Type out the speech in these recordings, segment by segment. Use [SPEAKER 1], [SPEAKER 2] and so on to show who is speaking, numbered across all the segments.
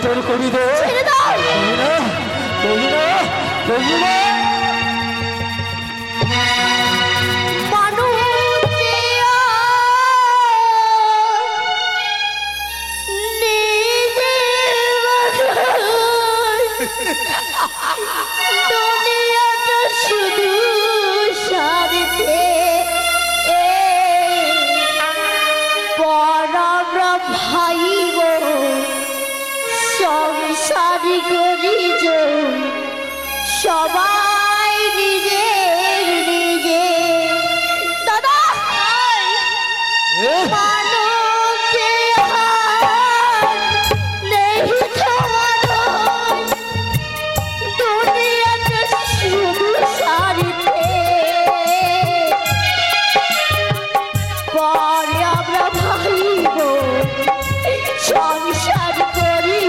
[SPEAKER 1] ঘাটের করি দে
[SPEAKER 2] দুনিয়াটা শুধু সারিতে পরামরা ভাই সংসারী করি সবাই নিজের নিজে দাদা সংসার করি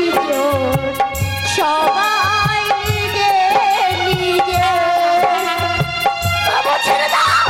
[SPEAKER 2] সবাই নিজে নিজে ছেড়ে দাও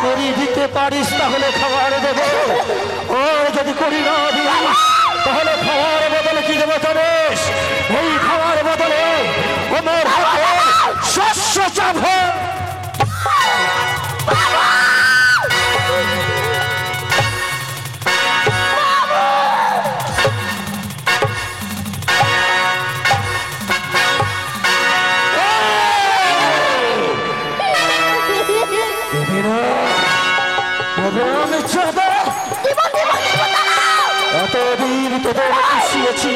[SPEAKER 1] করি দিতে পারিস তাহলে খাবার দেবো ও যদি করি না দিস তাহলে খাওয়ার বদলে কি দেবো জানিস এই খাওয়ার বদলে আমার হাতে শস্য চাপ এতদিন তোদের পুষিয়েছি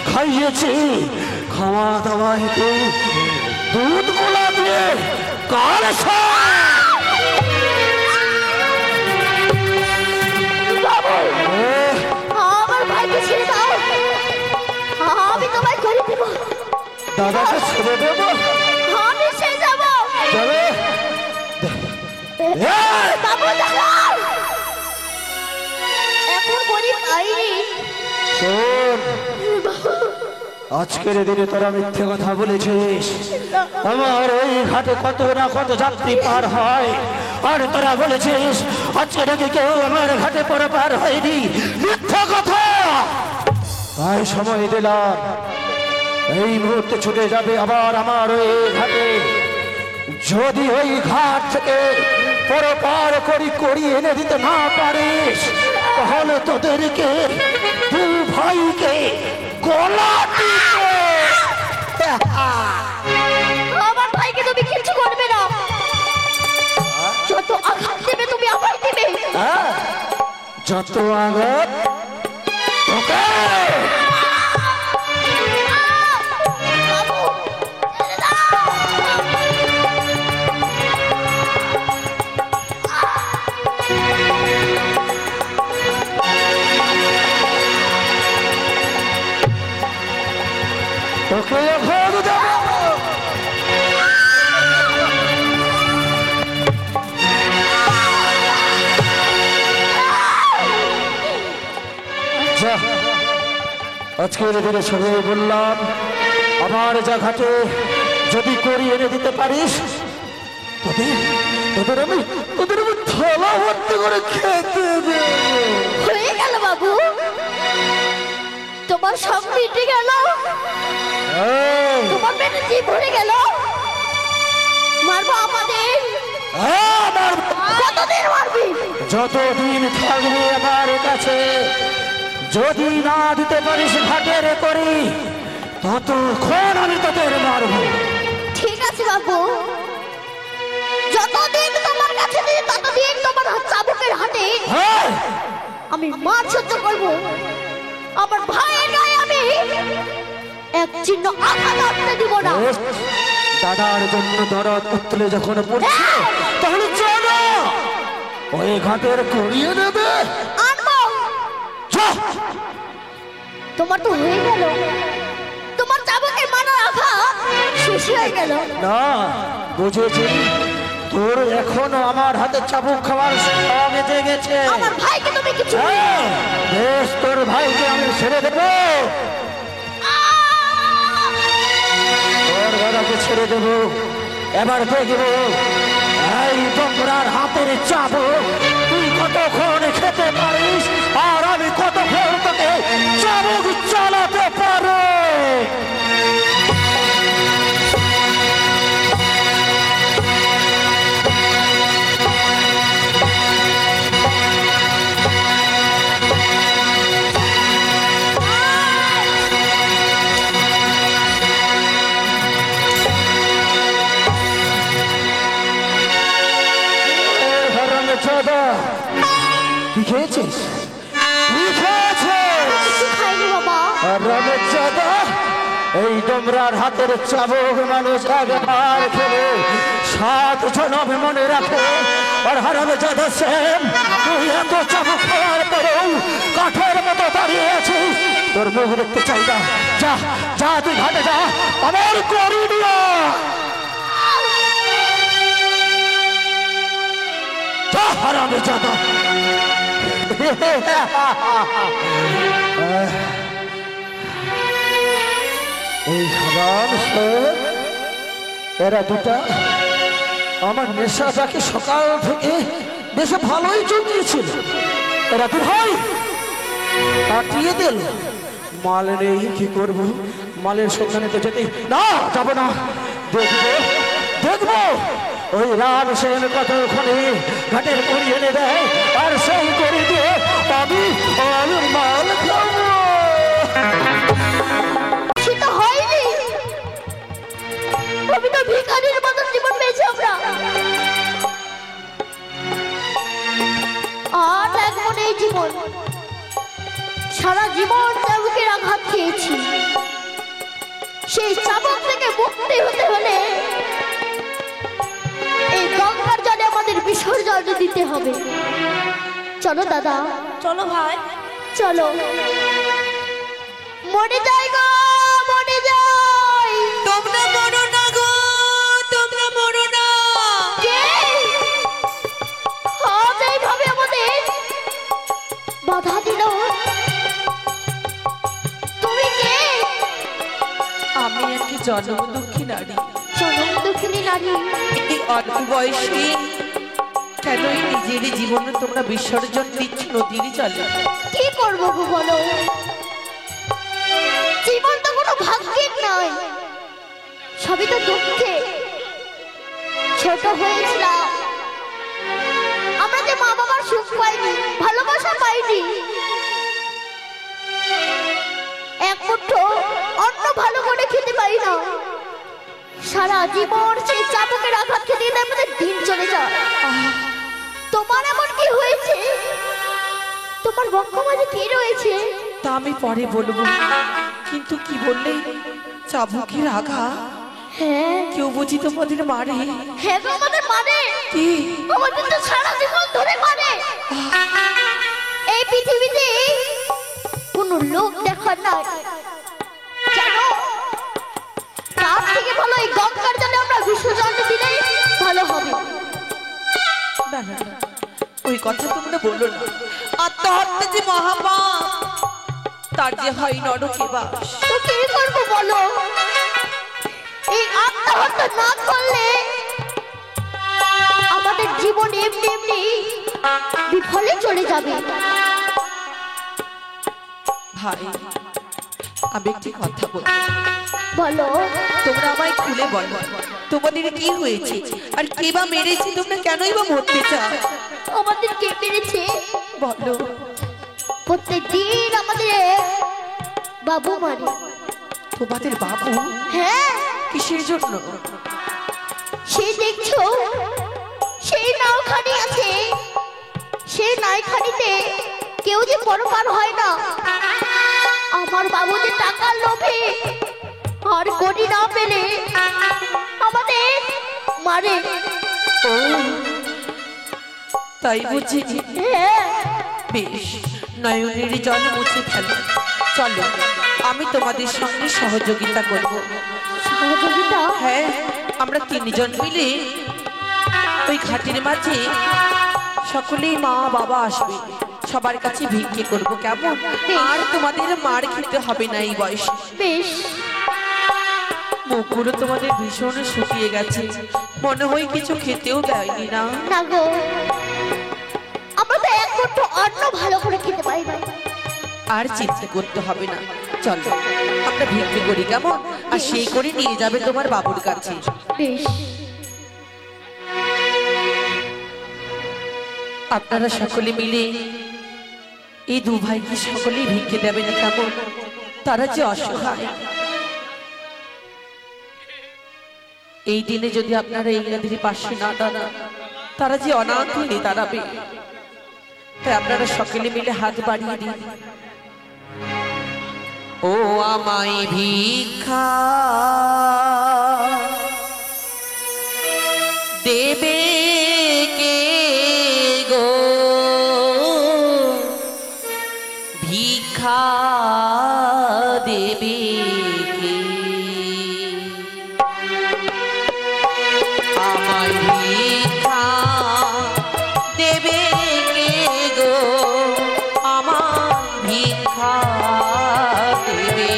[SPEAKER 1] খাইয়েছি খাওয়া দাওয়া হেঁটে দুধ গোলা দিয়ে কার
[SPEAKER 2] আমার ভাইকে ছেড়ে দাও আমি তোমায় করে দেব
[SPEAKER 1] দাদাকে ছেড়ে দেব
[SPEAKER 2] আমি ছেড়ে যাব
[SPEAKER 1] যাবে
[SPEAKER 2] বাবু দাঁড়াও এখন গরিব আইনি
[SPEAKER 1] শোন আজকের দিনে তোরা মিথ্যে কথা বলেছিস আমার ওই ঘাটে কত না কত যাত্রী পার হয় আর তোরা বলেছিস আজকে নাকি কেউ আমার ঘাটে পরে পার হয়নি মিথ্যা কথা তাই সময় দিলাম এই মুহূর্তে ছুটে যাবে আবার আমার ওই ঘাটে যদি ওই ঘাট থেকে পরে পার করি এনে দিতে না পারিস তাহলে তোদেরকে দু ভাইকে গলা
[SPEAKER 2] আমার ভাইকে তুমি কিছু করবে না যত আঘাত দেবে তুমি আমায় দেবে
[SPEAKER 1] যত আঘাত তোকে এখন দেব। যা, আজকের দিনে সবাই বললাম আমার যা ঘাটে যদি করি এনে দিতে পারিস তোদের আমি থালা ভর্তি করে খেতে দেব।
[SPEAKER 2] হয়ে গেল বাবু, তোমার সব মিটে গেল,
[SPEAKER 1] এই,
[SPEAKER 2] তোমার পেটে জি ভরে গেল। মারবো আমাদের,
[SPEAKER 1] হ্যাঁ, মারবো।
[SPEAKER 2] কতদিন মারবি?
[SPEAKER 1] যতদিন থাকবে আমার কাছে, যদি না দিতে পারিস ঘাটের করি ততক্ষণ আমি তোদের মারবো।
[SPEAKER 2] ঠিক আছে বাবু, যতদিন তোমার কাছে নেই ততদিন তোমার চাবুকের হাতে
[SPEAKER 1] হ্যাঁ,
[SPEAKER 2] আমি মার সহ্য করবো। আমার ভাইয়ের গায়ে আমি এক চিহ্ন আঘাত আনতে দিব না।
[SPEAKER 1] বেশ, দাদার জন্য দরদ উতলে যখন পড়ছে তাহলে চলো ওই ঘাটের করিয়ে দেবে।
[SPEAKER 2] আনবো।
[SPEAKER 1] যা।
[SPEAKER 2] তোমার তো হয়ে গেল, তোমার চাবুকের মারার আঘাত শেষ হয়ে গেল।
[SPEAKER 1] না, বুঝেছি, তোর এখনো আমার হাতে চাবুক খাওয়ার সব বেঁচে গেছে।
[SPEAKER 2] আমার ভাইকে তুমি কিছু
[SPEAKER 1] হ্যাঁ, বেশ, তোর ভাইকে আমি ছেড়ে দেবো, তোর দাদাকে ছেড়ে দেবো। এবার দেখবো এই তোমরার হাতের চাবুক তুই কতক্ষণ খেতে পারিস আর আমি কতক্ষণ তোকে চাবুক চালাতে পারো। কি খেয়েছিস? কি খেয়েছিস?
[SPEAKER 2] কিছু খাইনি বাবা।
[SPEAKER 1] রামের চাঁদা, এই ডোমরার হাতের চাবুক মানুষ একবার খেলে 7 জনম মনে রাখে। আর হারামে চাঁদা সেম, তুই এত চাবুক খাওয়ার পরেও কাঠের মতো দাঁড়িয়ে আছিস, তোর মুখ দেখতে চাই না। যা যা, তুই ঘাটে যা, আমার করি দিয়া যা, হারামে চাঁদা। এই হারাম শেখ, এরা দুটা আমার নেশাটাকে সকাল থেকে বেশ ভালোই জমিয়েছিল। এরা দু ভাই কাটিয়ে দিল। মাল নেই, কি করব? মালের সন্ধানে তো যেতে না, যাবো না। দেখবো দেখবো ওই রাম সেন কতক্ষণে ঘাটের করি এনে দেয়, আর সেই করে দিয়ে আমি মাল খাবো।
[SPEAKER 2] সেটা হয়নি, আমি তো ভিখারির মতো জীবন পেয়েছি আমরা। আর এখন এই জীবন, সারা জীবন চাবুকের আঘাত খেয়েছি। সেই চাবুক থেকে মুক্তি হতে হলে এই গঙ্গার জলে আমাদের বিসর্জন দিতে হবে। চলো দাদা,
[SPEAKER 3] চলো ভাই।
[SPEAKER 2] চলো। মরে যাই গো, মরে যাই।
[SPEAKER 3] তোমরা মরো না গো, তোমরা মরো না।
[SPEAKER 2] কে আজ এইভাবে আমাদের বাধা দিল? তুমি কে?
[SPEAKER 3] আমি একটি জন্ম দুঃখী নারী।
[SPEAKER 2] জনম দুঃখিনী নারী।
[SPEAKER 3] এই অল্প বয়সে কেন এই নিজের জীবনে তোমরা বিসর্জন দিচ্ছ নদীর জলে?
[SPEAKER 2] কি করবো গো বলো? জীবন তো কোনো ভাগ্যের নয়, সবই তো দুঃখে। ছোট হয়েছিলাম, আমরা যে মা বাবার সুখ পাইনি, ভালোবাসা পাইনি, এক মুঠো অন্ন ভালো করে খেতে পারি না। সারা জীবন সেই চাবুকের আঘাত খেতে খেতে আমাদের দিন চলে যায়। তোমার এমন কি হয়েছে? তোমার বক্ষ মাঝে কি রয়েছে?
[SPEAKER 3] তা আমি পরে বলবো, কিন্তু কি বললে চাবুকের আঘাত?
[SPEAKER 2] হ্যাঁ,
[SPEAKER 3] কেউ বুঝি তোমাদের মারে?
[SPEAKER 2] হ্যাঁ গো, আমাদের মানে
[SPEAKER 3] কি?
[SPEAKER 2] আমাদের তো সারা জীবন ধরে মানে। এই পৃথিবীতে কোনো লোক দেখার নাই, জানো?
[SPEAKER 3] না, ওই কথা তোমরা বলো না। আত্মহত্যা যে মহাপাপ, তার যে হয় নরকে বাস।
[SPEAKER 2] তো কি করবো বলো? এই আত্মহত্যা না করলে আমাদের জীবন এমনি এমনি বিফলে চলে যাবে।
[SPEAKER 3] ভাই, আমি একটি কথা বলবো,
[SPEAKER 2] বলো।
[SPEAKER 3] তোমরা আমায় খুলে বলো, তোমাদের কি হয়েছে আর কে বা মেরেছে? তোমরা কেনই বা মরতে চাও?
[SPEAKER 2] আমাদের কে মেরেছে
[SPEAKER 3] বলো।
[SPEAKER 2] প্রত্যেকদিন আমাদের বাবু মারে।
[SPEAKER 3] তোমাদের বাবু?
[SPEAKER 2] হ্যাঁ।
[SPEAKER 3] কিসের জন্য?
[SPEAKER 2] সে দেখছো সেই নাওখানি আছে, সেই নাইখানিতে কেউ যে পরপার হয় না। আমার বাবু যে টাকার লোভে আর গড়ি না পেলে আমাদের মারে।
[SPEAKER 3] ও, তাই বুঝি।
[SPEAKER 2] হ্যাঁ।
[SPEAKER 3] বেশ, নয়নের জল মুছে ফেলো। চলো, আমি তোমাদের সঙ্গে সহযোগিতা করব।
[SPEAKER 2] সহযোগিতা?
[SPEAKER 3] হ্যাঁ, আমরা তিনজন মিলে ওই ঘাটের মাঝে সকলেই মা বাবা আসবে, সবার কাছে ভিক্ষে করব, কেমন? আর তোমাদের মার খেতে হবে না এই বয়সে।
[SPEAKER 2] বেশ।
[SPEAKER 3] মুখগুলো তোমাদের ভীষণ শুকিয়ে গেছে, মনে হয় কিছু খেতেও দেয়নি না?
[SPEAKER 2] না গো, আমরা তো এক মুঠো অন্ন ভালো করে খেতে পারি না।
[SPEAKER 3] আর চিন্তা করতে হবে না, চলো আমরা ভিক্ষে করি, কেমন? আর সেই করে নিয়ে যাবে তোমার বাবুর কাছে।
[SPEAKER 2] বেশ।
[SPEAKER 3] আপনারা সকলে মিলে এই দু ভাইকে সকলেই ভিক্ষে দেবেন, কেমন? তারা যে অসহায়। এই দিনে যদি আপনারা ইংরাজির পাশে না দাঁড়ান, তারা যে অনাথ হয়ে দাঁড়াবে। তাই আপনারা সকলে মিলে হাত বাড়িয়ে দিন। ও আমায় ভিক্ষা দেবে কে গো, ভিক্ষা দেবে কে? আমায় ভিক্ষা দেবে কে গো, আমার ভিক্ষা দেবে।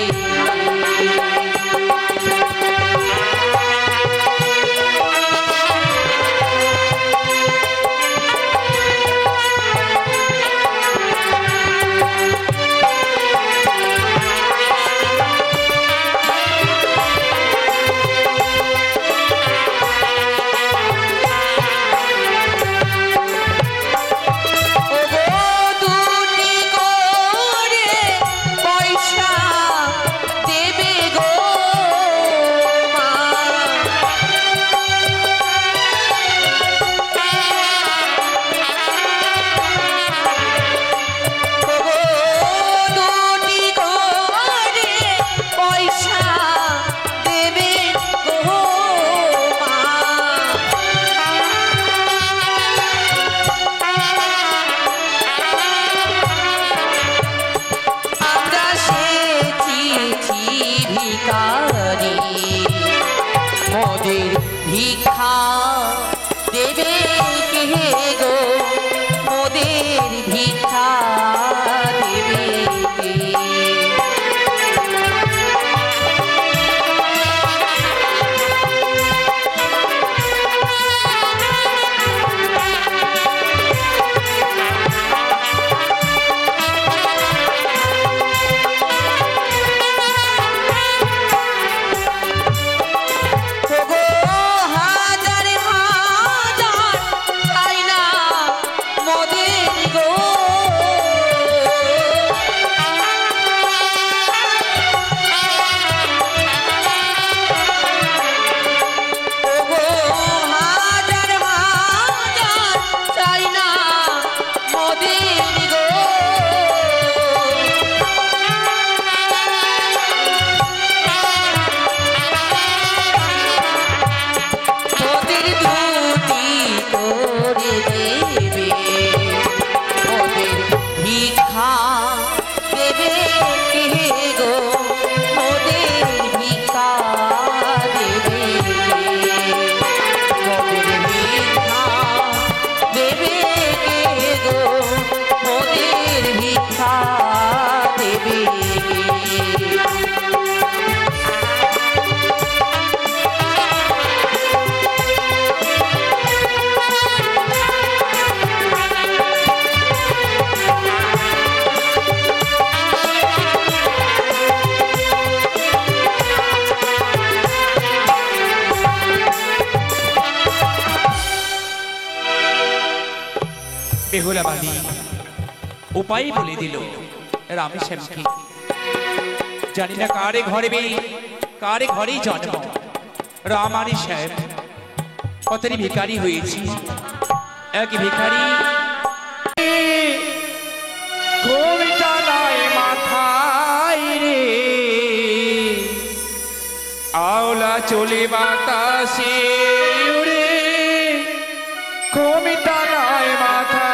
[SPEAKER 3] ভিক্ষা দেবে কে গো, মোদের ভিক্ষা দেবে কে? দেবে
[SPEAKER 4] বেহুলা বালি উপায় বলে দিল রামেশ্যামকে। জানি না কারে ঘরে কারে ঘরেই জন্ম, রাম আর শ্যাম কতই ভিখারি হয়েছি। এক ভিখারি কবিতা নয় মাথায় রে, আওলা চলে বাতাসে উড়ে, কবিতা নয় মাথা।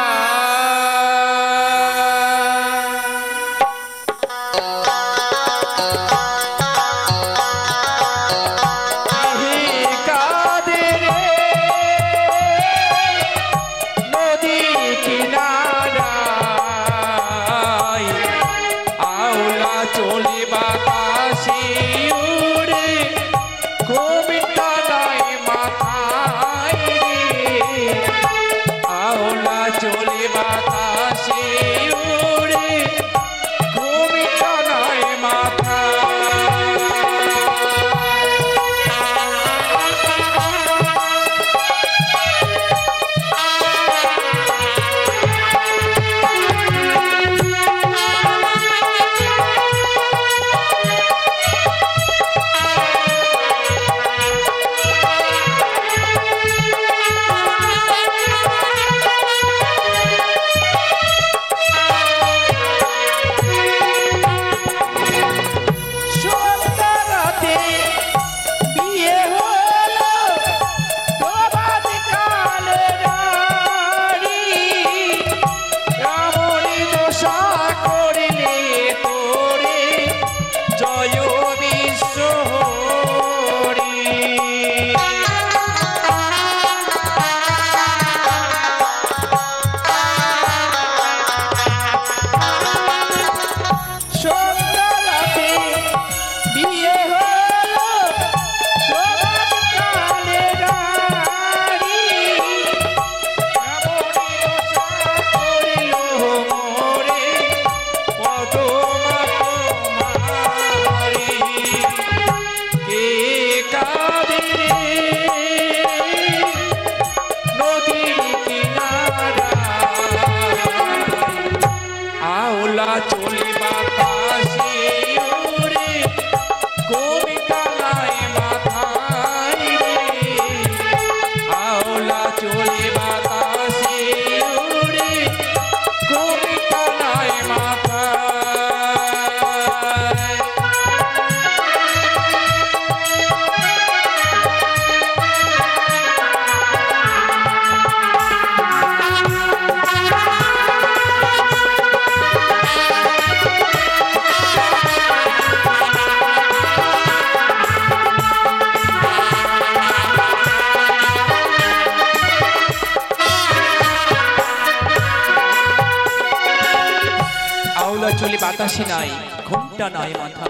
[SPEAKER 4] চলে বাতাসে নাই, ঘুমটা নাই মাথা।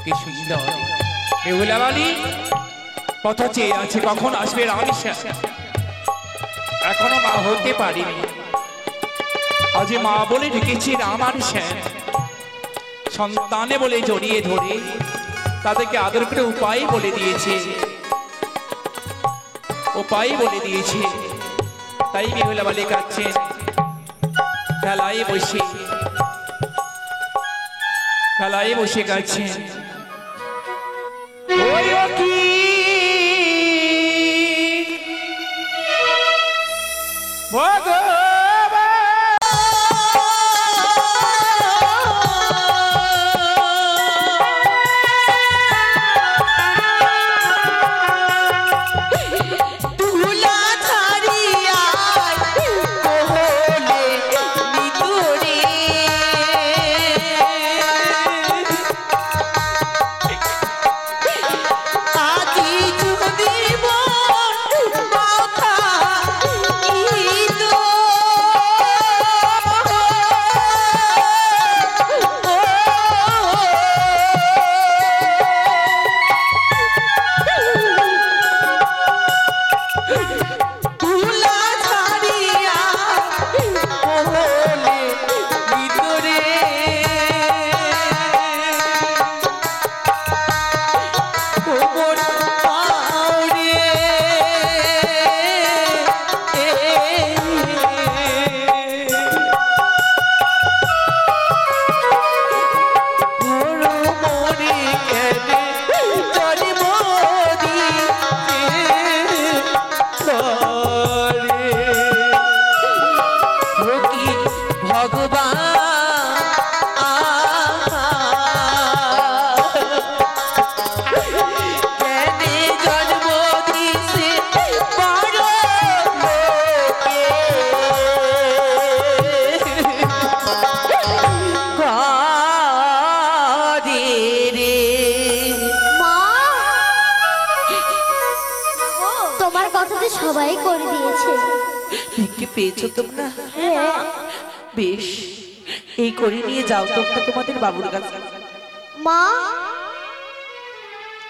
[SPEAKER 4] কি সুন্দর বেহুলা বালি পথ চেয়ে আছে কখন আসবে রামেশ্যাম। এখনো মা হতে পারিনি, আজ মা বলে ঢেকেছি রাম আর শ্যাম। সন্তানে বলে জড়িয়ে ধরে তাদেরকে আদর করে উপায় বলে দিয়েছে, উপায় বলে দিয়েছে। তাই বেহুলা বালি কাঁদছে খেলায় বসে, খেলায় বসে গেছে।
[SPEAKER 2] সবাই করে দিয়েছে।
[SPEAKER 3] ভিক্ষে পেয়েছো তোমরা?
[SPEAKER 2] হ্যাঁ
[SPEAKER 3] বেশ, এই করি নিয়ে যাও তোমরা তোমাদের বাবুর কাছে।
[SPEAKER 2] মা,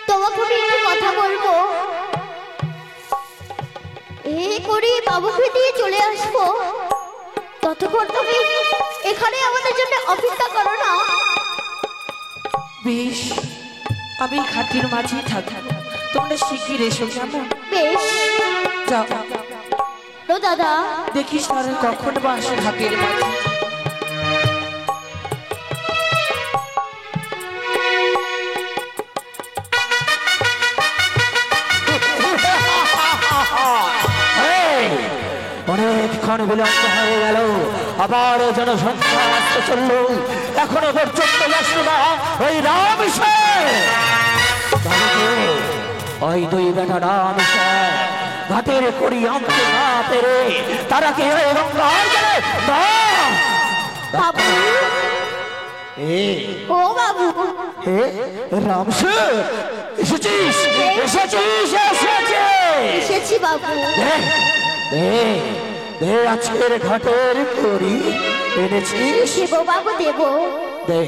[SPEAKER 2] তোমাকে আমি একটু কথা বলবো। এই করি বাবুকে দিয়ে চলে আসবো, ততক্ষণ তুমি এখানে আমাদের জন্য অপেক্ষা করো না।
[SPEAKER 3] বেশ, আমি এই ঘাটের মাঝেই থাকবো, তোমরা শিগগির এসো কেমন?
[SPEAKER 2] বেশ।
[SPEAKER 3] যাও,
[SPEAKER 2] ও দাদা,
[SPEAKER 3] দেখিস তারা কখন বা আসে ঘাটের মাঝে।
[SPEAKER 1] এই, অনেকক্ষণ বিলম্ব হয়ে গেল, আবার জনসংখ্যা আসতে চলল, এখনো পর্যন্ত আসলো না ওই রাম সেন। ওই দুই বেটা রাম সেন ঘাটের করি আনতে না পেরে তারা কি হয়ে গঙ্গার জলে না।
[SPEAKER 2] বাবু,
[SPEAKER 1] এ
[SPEAKER 2] ও বাবু,
[SPEAKER 1] এ রাম সেন, এসেছিস এসেছিস এসেছিস।
[SPEAKER 2] এসেছি বাবু।
[SPEAKER 1] দে, দে, দে আজকের ঘাটের করি এনেছিস,
[SPEAKER 2] দেবো বাবু দেবো।
[SPEAKER 1] দে।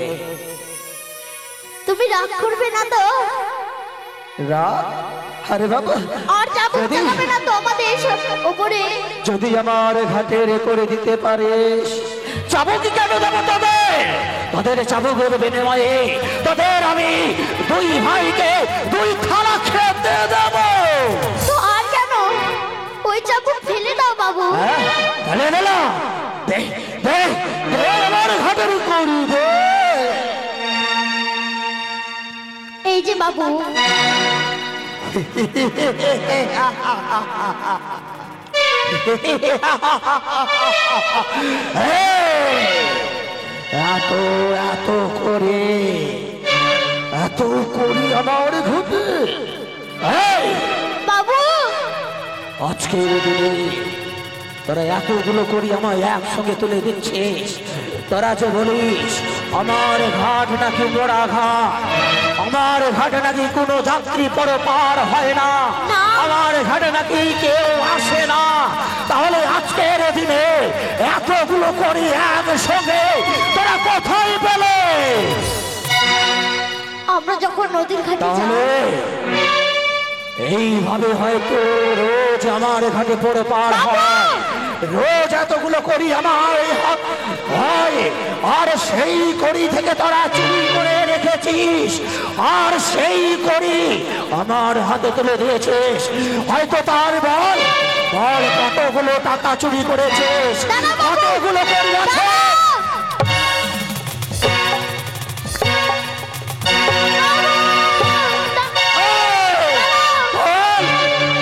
[SPEAKER 2] তুমি রাগ করবে না তো?
[SPEAKER 1] রাগ? আরে বাবা,
[SPEAKER 2] আর চাবুক চালাবে না তো আমাদের ওপরে?
[SPEAKER 1] যদি আমার ঘাটের করে দিতে পারিস, চাবুক কেন দেবো তোদের? তোদের চাবুকের বিনিময়ে তোদের আমি দুই ভাইকে দুই থালা খেতে দেবো।
[SPEAKER 2] তো আর কেন, ওই চাবুক ফেলে দাও বাবু।
[SPEAKER 1] হ্যাঁ, তাহলে নিলাম। দে, দে, দে আমার ঘাটের করি দে।
[SPEAKER 2] এই যে বাবু,
[SPEAKER 1] এত এত করে এত করি আমার ঘুটে।
[SPEAKER 2] বাবু,
[SPEAKER 1] আজকের দিনে তোরা এতগুলো করি আমায় একসঙ্গে তুলে দিচ্ছিস। তোরা যে বলিস আমার ঘাট নাকি মোড়া ঘাট, আমার ঘাটে নাকি কোনো যাত্রী পার হয় না, আমার ঘাটে নাকি কেউ আসে না, তাহলে আজকের দিনে এতগুলো করি একসঙ্গে তোরা কোথায় পেলে?
[SPEAKER 2] আমরা যখন নদীর ঘাটে যাই,
[SPEAKER 1] তাহলে এইভাবে হয়তো রোজ আমার ঘাটে পার হয়, রোজ এতগুলো করি আমার এই হাত হয়, আর সেই করি থেকে তোরা চুরি করে রেখেছিস, আর সেই করি আমার হাতে তুলে দিয়েছিস। হয়তো তার বল বল কতগুলো টাকা চুরি করেছিস, কতগুলো করি আছে।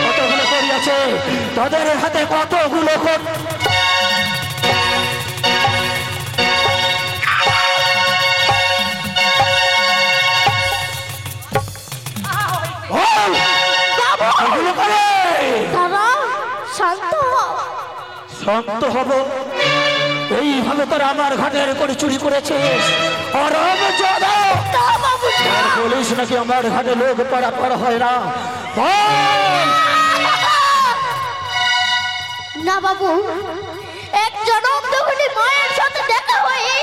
[SPEAKER 1] কতগুলো করি আছে তোদের হাতে, কতগুলো কর।
[SPEAKER 2] দাদা শান্ত হও।
[SPEAKER 1] শান্ত হব? এইভাবে তোরা আমার ঘাটের করে চুরি করেছিস। আর বলিস নাকি আমার ঘাটে লোক পারাপার হয় না? বল।
[SPEAKER 2] না বাবু, এক জনম যখনই মায়ের সাথে দেখা হয়ে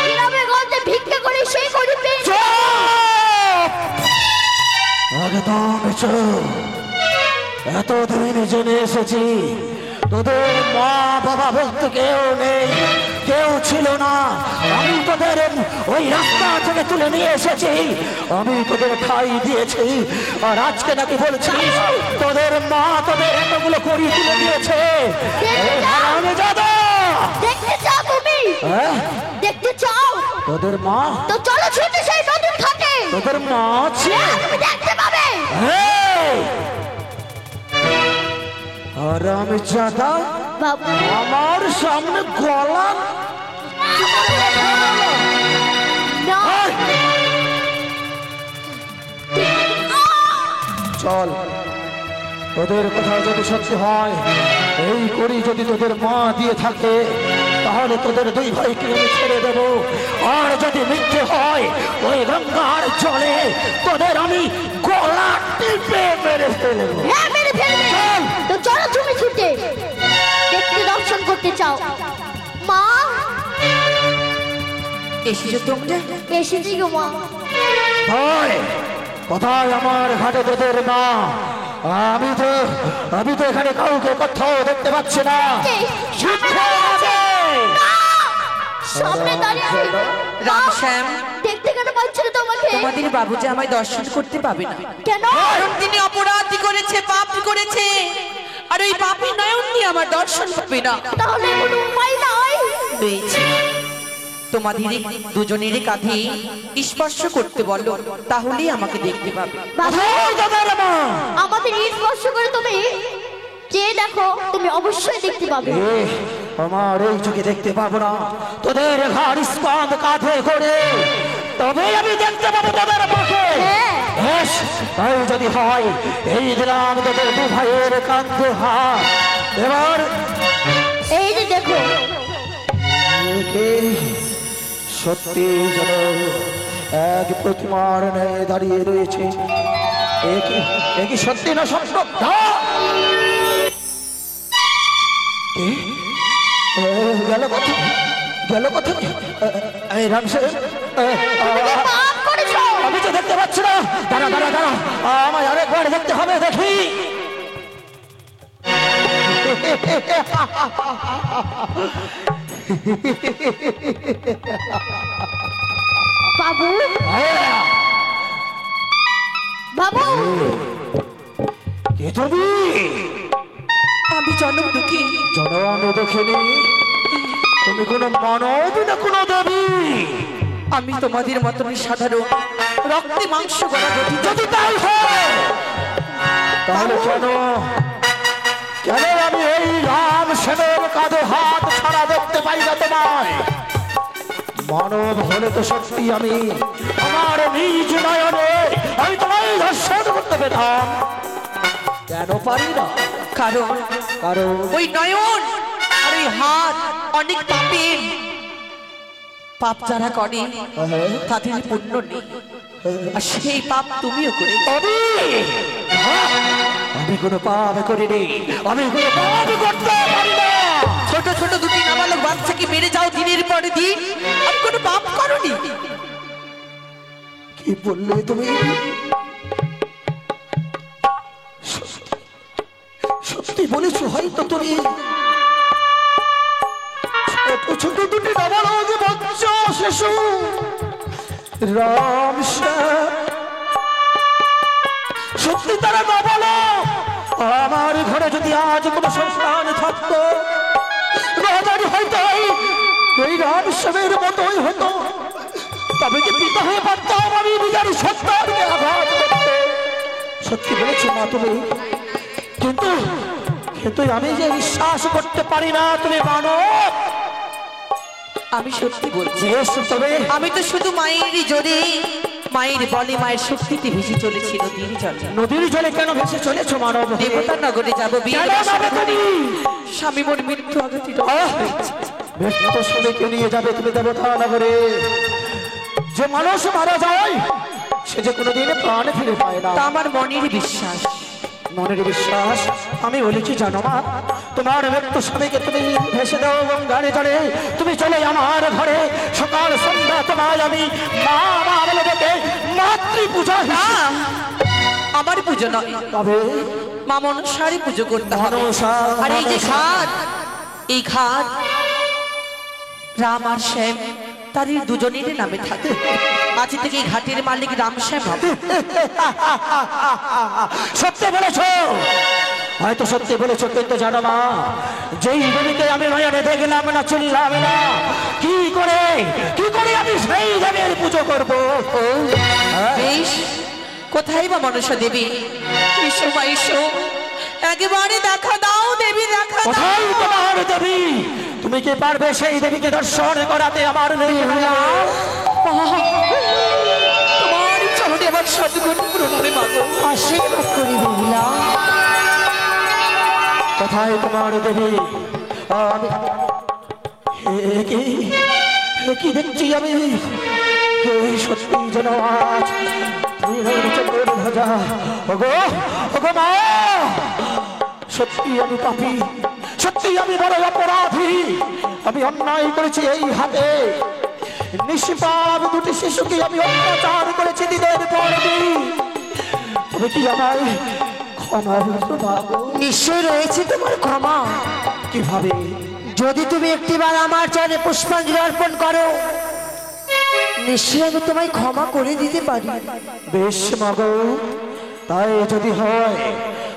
[SPEAKER 2] গ্রামে গঞ্জে ভিক্ষা করে সেই করি পেয়ে
[SPEAKER 1] চুপ! একদম চুপ। এতদিন জেনে এসেছি তোদের মা বাবা বলতে কেউ নেই, কেউ ছিল না। আমি তোদের ওই রাস্তা থেকে তুলে নিয়ে এসেছি, আমি তোদের ঠাই দিয়েছি, আর আজকে নাকি বলছিস তোদের মা তোদের এতগুলো করি তুলে দিয়েছে। আমি যাবো।
[SPEAKER 2] দেখতে চাও তুমি?
[SPEAKER 1] হ্যাঁ?
[SPEAKER 2] দেখতে চাও?
[SPEAKER 1] তোদের মা?
[SPEAKER 2] তো চলো ছুটে সেই নদীর ঘাটে,
[SPEAKER 1] তোদের মা আছে?
[SPEAKER 2] তুমি দেখতে পাবে।
[SPEAKER 1] এই! হারামজাদা,
[SPEAKER 2] বাবু,
[SPEAKER 1] আমার সামনে গলা
[SPEAKER 2] না।
[SPEAKER 1] চল, তোদের কথা যদি সত্যি হয়, এই করি যদি তোদের মা দিয়ে থাকে, তাহলে তোদের দুই ভাইকে আমি ছেড়ে দেবো। আর যদি মিথ্যে হয়, ওই গঙ্গার জলে তোদের আমি গলা টিপে মেরে ফেলবো।
[SPEAKER 2] হ্যাঁ, মেরে ফেলবে। তো চলো তুমি ছুটে দেখতে দর্শন করতে চাও। মা
[SPEAKER 3] এসেছো তোমরা?
[SPEAKER 2] এসেছি গো মা।
[SPEAKER 1] ভাই কোথায় আমার ঘাটে তোদের মা? আমি তো এখানে কাউকে কোথাও দেখতে পাচ্ছি না।
[SPEAKER 2] কে? সামনে দাঁড়িয়ে আছে। না! সামনে দাঁড়িয়ে আছে।
[SPEAKER 3] রামশ্যাম,
[SPEAKER 2] দেখতে কেন পাচ্ছ না তোমাকে?
[SPEAKER 3] তোমাদের বাবু যে আমায় দর্শন করতে পাবে না,
[SPEAKER 2] কেন?
[SPEAKER 3] কারণ তিনি অপরাধ করেছে, পাপ করেছে, আর ওই পাপী নয়ন নিয়ে আমার দর্শন পাবে না।
[SPEAKER 2] তাহলে কোনো উপায় নাই?
[SPEAKER 3] রয়েছে, তোমাদের দুজনের কাঁধে স্পর্শ করতে বলো, তাহলেই আমাকে দেখতে পাবে।
[SPEAKER 2] বাবা,
[SPEAKER 1] কোথায় তোদের মা?
[SPEAKER 2] আমাদের স্পর্শ করে তুমি যে দেখো, তুমি অবশ্যই দেখতে পাবে।
[SPEAKER 1] আমার এই চোখে দেখতে পাবো না, তোদের ঘাড় স্কন্ধ কাঁধে করে তবে আমি দেখতে পাবো তোদের মাকে।
[SPEAKER 2] হ্যাঁ।
[SPEAKER 1] বেশ, তাই যদি হয় এই দিলাম তোদের দু ভাইয়ের কাঁধে হাত। এবার
[SPEAKER 2] এই যে দেখো,
[SPEAKER 1] একে সত্যি যেন এক প্রতিমার ন্যায় দাঁড়িয়ে রয়েছে। একই সত্যি না স্বপ্ন? গেল কথা, গেল কথা। এই রামসেন,
[SPEAKER 2] পাপ করেছো।
[SPEAKER 1] আমি তো দেখতে পাচ্ছি না। দাঁড়া দাঁড়া দাঁড়া, আমায় আরেকবার দেখতে হবে, দেখি।
[SPEAKER 2] বাবু, বাবু,
[SPEAKER 1] কে তুমি?
[SPEAKER 3] আমি জনম দুঃখী।
[SPEAKER 1] জনম দক্ষিণী, তুমি কোনো মানব না কোনো দেবী?
[SPEAKER 3] আমি তোমাদের মতন সাধারণ রক্তে মাংস গড়া গঠিত।
[SPEAKER 1] যদি তাই হয় তাহলে কেন আমি এই রাম সেনের কাঁধে হাত ছাড়া দেখতে পাই না তোমায়? মানব হলে তো সত্যি আমি আমার নিজ নয়নে আমি তোমায় দর্শন করতে পেতাম। কেন পারি না?
[SPEAKER 3] কারণ
[SPEAKER 1] কারণ
[SPEAKER 3] ওই নয়ন আর ওই হাত অনেক পাপের। পাপ যারা করে তাদের পুণ্য নেই, আর সেই পাপ তুমিও করে।
[SPEAKER 1] আমি কোনো পাপ করিনি, আমি কোনো পাপ করতে পারি না।
[SPEAKER 3] ছোট ছোট দুটি নাবালক বাচ্চাকে মেরে যাও দিনের পরে দিন, আর কোনো পাপ করনি।
[SPEAKER 1] কি বললে তুমি? সত্যি বলেছো? হয়তো তুমি ছোট ছোট দুটি নাবালক বাচ্চা শিশু রাম শ্যাম, সত্যি তারা নাবালক। আমার ঘরে যদি আজ কোনো সন্তান থাকতো, রাজারি হয়তো এই রাম শ্যামের মতোই হতো, তবে কি পিতা হয়ে পারতাম আমি নিজের সন্তানকে আঘাত করতে? সত্যি বলেছো মা তুমি, কিন্তু আমি যে বিশ্বাস করতে পারি না তুমি মানব।
[SPEAKER 3] আমি সত্যি বলছি,
[SPEAKER 1] তবে
[SPEAKER 3] আমি তো শুধু মায়েরই জোরে, মায়ের বলে, মায়ের শক্তিতে ভেসে চলেছি নদীর জলে।
[SPEAKER 1] নদীর জলে কেন ভেসে চলেছো মানব?
[SPEAKER 3] দেবতা নগরে যাবো বিয়ের
[SPEAKER 1] কেন
[SPEAKER 3] বাসনা
[SPEAKER 1] যাবে
[SPEAKER 3] করে।
[SPEAKER 1] তুমি?
[SPEAKER 3] স্বামী মোর মৃত্যু আঘাতে
[SPEAKER 1] মৃত্যু সবাইকে নিয়ে যাবে তুমি দেবতা নগরে। যে মানুষ মারা যায় সে যে কোনোদিন প্রাণ ফিরে পায় না,
[SPEAKER 3] তা আমার মনের বিশ্বাস।
[SPEAKER 1] মনের বিশ্বাস। আমি বলেছি জানো মা, তোমার মৃত্যু স্বামীকে তুমি ভেসে দাও এবং গাড়ি চড়ে তুমি চলে আমার ঘরে। সকাল সন্ধ্যা তোমায় আমি মা মা বলে ডেকে মাতৃ পূজা
[SPEAKER 3] না, আমার পুজো নয়,
[SPEAKER 1] তবে
[SPEAKER 3] মা মনসারই পুজো করতে হবে।
[SPEAKER 1] মনসা,
[SPEAKER 3] আর এই যে ঘাট, এই ঘাট রাম আর শ্যাম তাদের দুজনের নামে থাকে। আজ থেকে এই ঘাটের মালিক রাম শ্যাম হবে।
[SPEAKER 1] সত্যি বলেছ, হয়তো সত্যি বলেছ, কিন্তু জানো মা, যেই দেবীকে আমি নয়নে দেখলাম না, চিনলাম না, কি করে আমি সেই দেবীর পুজো করবো?
[SPEAKER 3] বেশ, কোথায় বা মনসা দেবী? এসো মা এসো, একেবারে দেখা দাও দেবী, দেখা দাও।
[SPEAKER 1] কোথায় তোমার দেবী? তুমি কি পারবে সেই দেবীকে দর্শন করাতে? আমার নেই
[SPEAKER 3] তোমার চরণে আমার সদ্গুণ প্রণামে মাগো,
[SPEAKER 1] আশীর্বাদ করি বুঝলা। কোথায় তোমার দেবী? আমি কি দেখছি? আমি এই সত্যি যেন আজ তুমি রইলে চন্দ্রের ভাজা। ওগো ওগো মা, সত্যি আমি পাপী, সত্যি আমি বড় অপরাধী। আমি অন্যায় করেছি এই হাতে, নিষ্পাপ দুটি শিশুকে আমি অত্যাচার করেছি দিনের পর দিন। তুমি কি আমায় ক্ষমা করবে?
[SPEAKER 5] নিশ্চয় রয়েছে তোমার ক্ষমা।
[SPEAKER 1] কিভাবে?
[SPEAKER 5] যদি তুমি একটিবার আমার চরণে পুষ্পাঞ্জলি অর্পণ করো, নিশ্চয়ই আমি তোমায় ক্ষমা করে দিতে পারি।
[SPEAKER 1] বেশ মাগো, তাই যদি হয়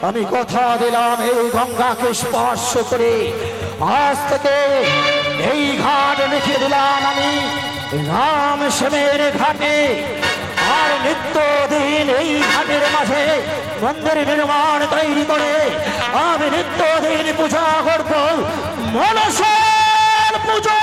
[SPEAKER 1] আমি কথা দিলাম এই গঙ্গাকে স্পর্শ করে আজ থেকে এই ঘাট লিখে দিলাম আমি রাম শ্যামের ঘাটে। আর নিত্যদিন এই ঘাটের মাঝে মন্দির নির্মাণ তৈরি করে আমি নিত্যদিন পূজা করব, মনসার পূজা।